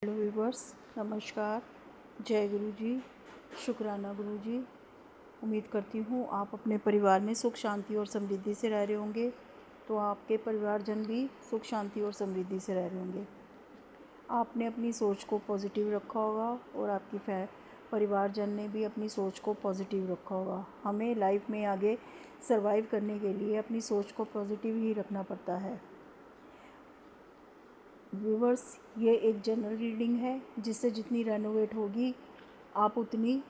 Hello viewers, नमस्कार। जय गुरु जी, शुक्राना गुरु जी। उम्मीद करती हूँ आप अपने परिवार में सुख शांति और समृद्धि से रह रहे होंगे, तो आपके परिवारजन भी सुख शांति और समृद्धि से रह रहे होंगे। आपने अपनी सोच को पॉजिटिव रखा होगा और आपकी परिवारजन ने भी अपनी सोच को पॉजिटिव रखा होगा। हमें लाइफ में आगे सर्वाइव करने के लिए अपनी सोच को पॉजिटिव ही रखना पड़ता है। व्यूवर्स, ये एक जनरल रीडिंग है, जिससे जितनी रेनोवेट होगी आप उतनी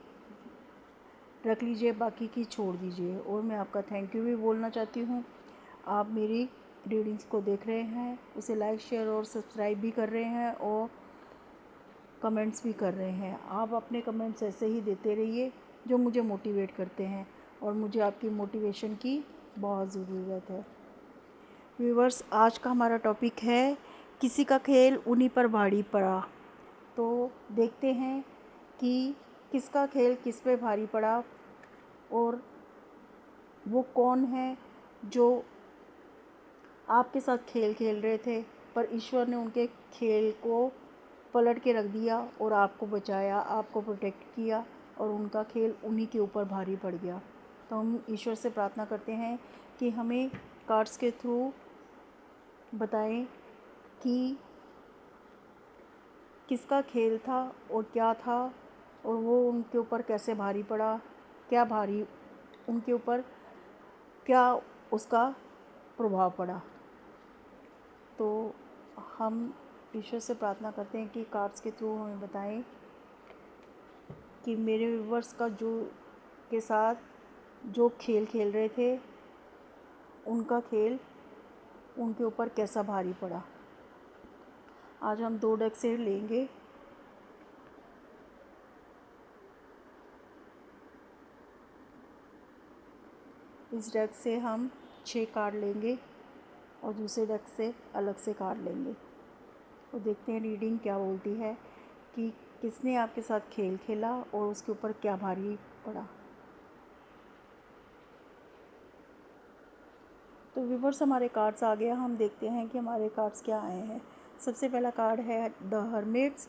रख लीजिए, बाकी की छोड़ दीजिए। और मैं आपका थैंक यू भी बोलना चाहती हूँ। आप मेरी रीडिंग्स को देख रहे हैं, उसे लाइक शेयर और सब्सक्राइब भी कर रहे हैं और कमेंट्स भी कर रहे हैं। आप अपने कमेंट्स ऐसे ही देते रहिए जो मुझे मोटिवेट करते हैं, और मुझे आपकी मोटिवेशन की बहुत ज़रूरत है। व्यूवर्स, आज का हमारा टॉपिक है किसी का खेल उन्हीं पर भारी पड़ा। तो देखते हैं कि किसका खेल किस पे भारी पड़ा और वो कौन है जो आपके साथ खेल खेल रहे थे, पर ईश्वर ने उनके खेल को पलट के रख दिया और आपको बचाया, आपको प्रोटेक्ट किया, और उनका खेल उन्हीं के ऊपर भारी पड़ गया। तो हम ईश्वर से प्रार्थना करते हैं कि हमें कार्ड्स के थ्रू बताएं कि किसका खेल था और क्या था, और वो उनके ऊपर कैसे भारी पड़ा, क्या भारी उनके ऊपर क्या उसका प्रभाव पड़ा। तो हम ईश्वर से प्रार्थना करते हैं कि कार्ड्स के थ्रू हमें बताएं कि मेरे व्यूवर्स का के साथ जो खेल खेल रहे थे, उनका खेल उनके ऊपर कैसा भारी पड़ा। आज हम 2 डेक से लेंगे। इस डेक से हम 6 कार्ड लेंगे और दूसरे डेक से अलग से कार्ड लेंगे। तो देखते हैं रीडिंग क्या बोलती है कि किसने आपके साथ खेल खेला और उसके ऊपर क्या भारी पड़ा। तो व्यूवर्स, हमारे कार्ड्स आ गया। हम देखते हैं कि हमारे कार्ड्स क्या आए हैं। सबसे पहला कार्ड है द हर्मिट्स,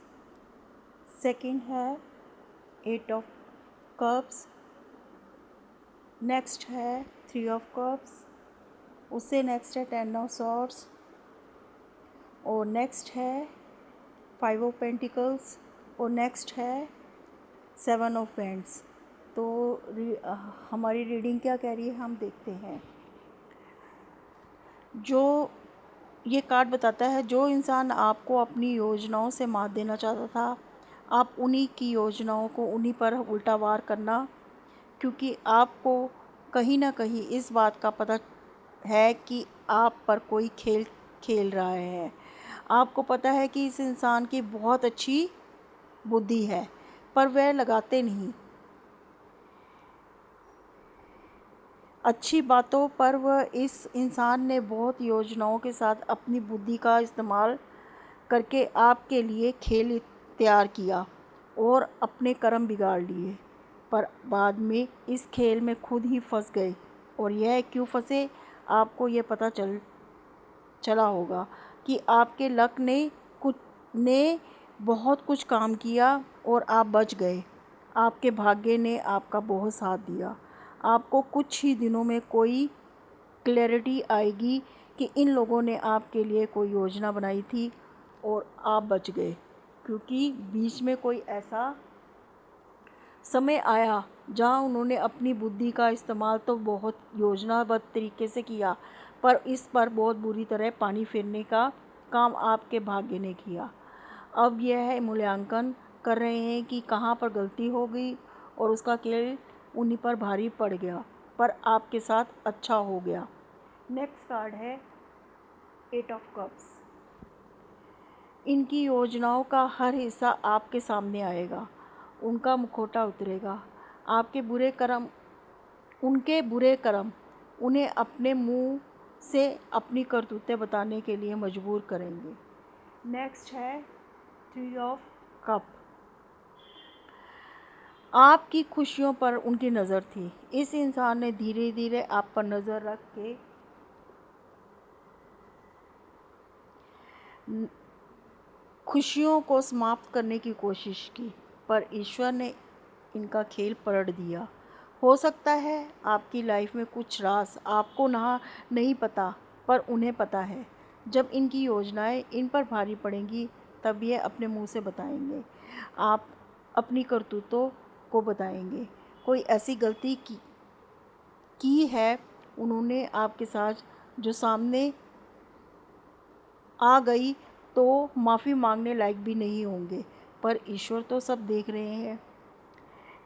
सेकंड है 8 ऑफ कप्स, नेक्स्ट है 3 ऑफ कप्स, उससे नेक्स्ट है 10 ऑफ सॉर्ड्स, और नेक्स्ट है 5 ऑफ पेंटिकल्स, और नेक्स्ट है 7 ऑफ वेंड्स। तो हमारी रीडिंग क्या कह रही है, हम देखते हैं। जो ये कार्ड बताता है, जो इंसान आपको अपनी योजनाओं से मात देना चाहता था, आप उन्हीं की योजनाओं को उन्हीं पर उल्टा वार करना, क्योंकि आपको कहीं ना कहीं इस बात का पता है कि आप पर कोई खेल खेल रहा है। आपको पता है कि इस इंसान की बहुत अच्छी बुद्धि है, पर वह लगाते नहीं अच्छी बातों पर। वह इस इंसान ने बहुत योजनाओं के साथ अपनी बुद्धि का इस्तेमाल करके आपके लिए खेल तैयार किया और अपने कर्म बिगाड़ लिए, पर बाद में इस खेल में खुद ही फंस गए। और यह क्यों फंसे, आपको ये पता चला होगा कि आपके लक ने बहुत कुछ काम किया और आप बच गए। आपके भाग्य ने आपका बहुत साथ दिया। आपको कुछ ही दिनों में कोई क्लैरिटी आएगी कि इन लोगों ने आपके लिए कोई योजना बनाई थी और आप बच गए, क्योंकि बीच में कोई ऐसा समय आया जहां उन्होंने अपनी बुद्धि का इस्तेमाल तो बहुत योजनाबद्ध तरीके से किया, पर इस पर बहुत बुरी तरह पानी फेरने का काम आपके भाग्य ने किया। अब यह मूल्यांकन कर रहे हैं कि कहाँ पर गलती हो गई और उसका खेल उन्हीं पर भारी पड़ गया, पर आपके साथ अच्छा हो गया। नेक्स्ट कार्ड है 8 ऑफ कप्स। इनकी योजनाओं का हर हिस्सा आपके सामने आएगा, उनका मुखौटा उतरेगा। उनके बुरे कर्म उन्हें अपने मुंह से अपनी करतूतें बताने के लिए मजबूर करेंगे। नेक्स्ट है 3 ऑफ कप। आपकी खुशियों पर उनकी नज़र थी। इस इंसान ने धीरे धीरे आप पर नज़र रख के खुशियों को समाप्त करने की कोशिश की, पर ईश्वर ने इनका खेल पलट दिया। हो सकता है आपकी लाइफ में कुछ राज आपको नहीं पता, पर उन्हें पता है। जब इनकी योजनाएं इन पर भारी पड़ेंगी, तब ये अपने मुंह से बताएंगे। आप अपनी करतूतों को बताएंगे। कोई ऐसी गलती की है उन्होंने आपके साथ जो सामने आ गई, तो माफ़ी मांगने लायक भी नहीं होंगे, पर ईश्वर तो सब देख रहे हैं।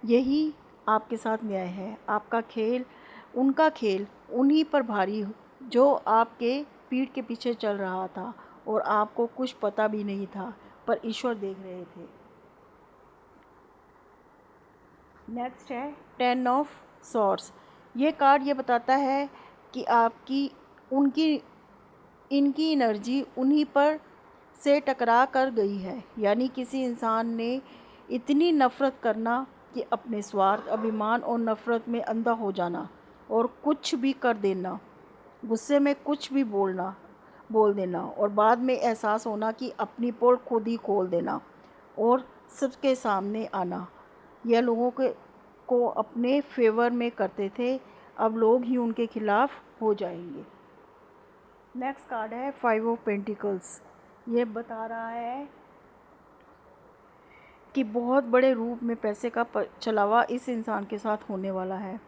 यही आपके साथ न्याय है। उनका खेल उन्हीं पर भारी जो आपके पीठ के पीछे चल रहा था और आपको कुछ पता भी नहीं था, पर ईश्वर देख रहे थे। नेक्स्ट है 10 ऑफ सॉर्ड्स। ये कार्ड ये बताता है कि इनकी एनर्जी उन्हीं पर से टकरा कर गई है। यानी किसी इंसान ने इतनी नफ़रत करना कि अपने स्वार्थ, अभिमान और नफ़रत में अंधा हो जाना और कुछ भी कर देना, गुस्से में कुछ भी बोल देना और बाद में एहसास होना कि अपनी पोल खुद ही खोल देना और सबके सामने आना। यह लोगों को अपने फेवर में करते थे, अब लोग ही उनके खिलाफ हो जाएंगे। नेक्स्ट कार्ड है 5 ऑफ पेंटिकल्स। ये बता रहा है कि बहुत बड़े रूप में पैसे का चलावा इस इंसान के साथ होने वाला है।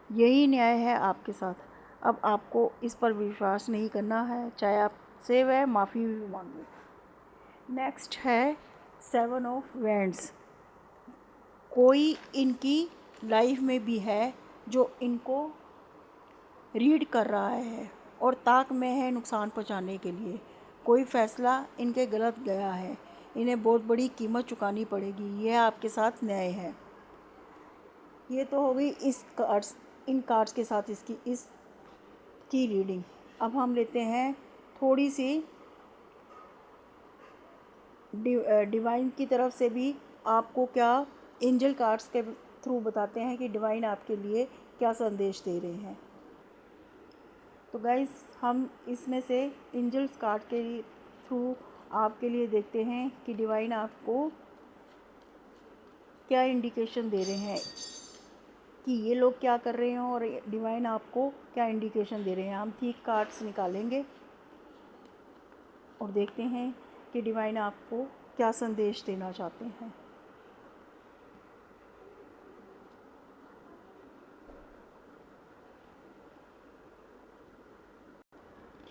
यही न्याय है आपके साथ। अब आपको इस पर विश्वास नहीं करना है, चाहे आपसे वह माफ़ी भी मांगे। नेक्स्ट है 7 ऑफ वैंड्स। कोई इनकी लाइफ में भी है जो इनको रीड कर रहा है और ताक में है नुकसान पहुंचाने के लिए। कोई फैसला इनके गलत गया है, इन्हें बहुत बड़ी कीमत चुकानी पड़ेगी। यह आपके साथ न्याय है। ये तो हो गई इन कार्ड्स के साथ इसकी रीडिंग। अब हम लेते हैं थोड़ी सी डिवाइन की तरफ से भी आपको क्या एंजल कार्ड्स के थ्रू बताते हैं कि डिवाइन आपके लिए क्या संदेश दे रहे हैं। तो गाइस, हम इसमें से एंजल्स कार्ड के थ्रू आपके लिए देखते हैं कि डिवाइन आपको क्या इंडिकेशन दे रहे हैं कि ये लोग क्या कर रहे हैं और डिवाइन आपको क्या इंडिकेशन दे रहे हैं। हम 3 कार्ड्स निकालेंगे और देखते हैं कि डिवाइन आपको क्या संदेश देना चाहते हैं।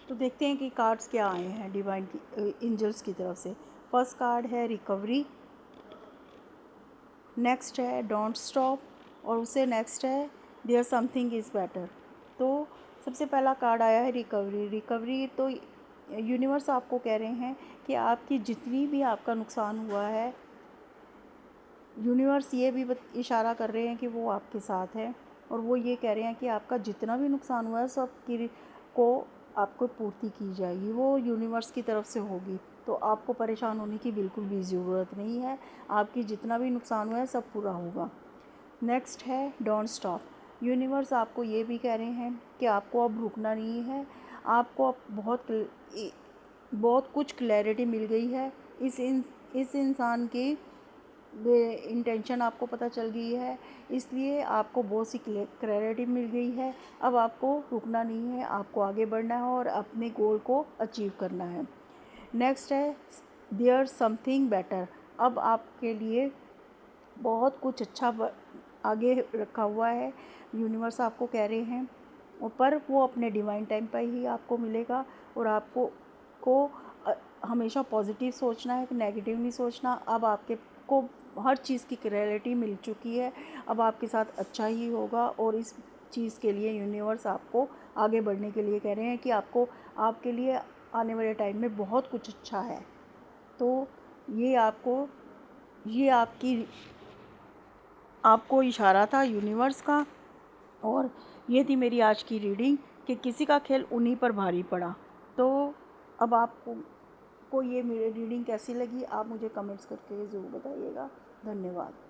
तो देखते हैं कि कार्ड्स क्या आए हैं डिवाइन की एंजल्स की तरफ से। फर्स्ट कार्ड है रिकवरी, नेक्स्ट है डोंट स्टॉप और उससे नेक्स्ट है देयर समथिंग इज़ बेटर। तो सबसे पहला कार्ड आया है रिकवरी। तो यूनिवर्स आपको कह रहे हैं कि आपकी जितनी भी आपका नुकसान हुआ है, यूनिवर्स ये भी इशारा कर रहे हैं कि वो आपके साथ है और वो ये कह रहे हैं कि आपका जितना भी नुकसान हुआ है सब को आपको पूर्ति की जाएगी, वो यूनिवर्स की तरफ से होगी। तो आपको परेशान होने की बिल्कुल भी ज़रूरत नहीं है। आपकी जितना भी नुकसान हुआ है सब पूरा होगा। नेक्स्ट है डोंट स्टॉप। यूनिवर्स आपको ये भी कह रहे हैं कि आपको अब रुकना नहीं है। आपको अब बहुत कुछ क्लैरिटी मिल गई है। इस इंसान की इंटेंशन आपको पता चल गई है, इसलिए आपको बहुत सी क्लैरिटी मिल गई है। अब आपको रुकना नहीं है, आपको आगे बढ़ना है और अपने गोल को अचीव करना है। नेक्स्ट है देयर समथिंग बेटर। अब आपके लिए बहुत कुछ अच्छा आगे रखा हुआ है। यूनिवर्स आपको कह रहे हैं, पर वो अपने डिवाइन टाइम पर ही आपको मिलेगा और आपको हमेशा पॉजिटिव सोचना है, नेगेटिव नहीं सोचना। अब आपके को हर चीज़ की क्लैरिटी मिल चुकी है। अब आपके साथ अच्छा ही होगा और इस चीज़ के लिए यूनिवर्स आपको आगे बढ़ने के लिए कह रहे हैं कि आपके लिए आने वाले टाइम में बहुत कुछ अच्छा है। तो ये आपको इशारा था यूनिवर्स का। और ये थी मेरी आज की रीडिंग कि किसी का खेल उन्हीं पर भारी पड़ा। तो अब आपको ये मेरी रीडिंग कैसी लगी, आप मुझे कमेंट्स करके ज़रूर बताइएगा। धन्यवाद।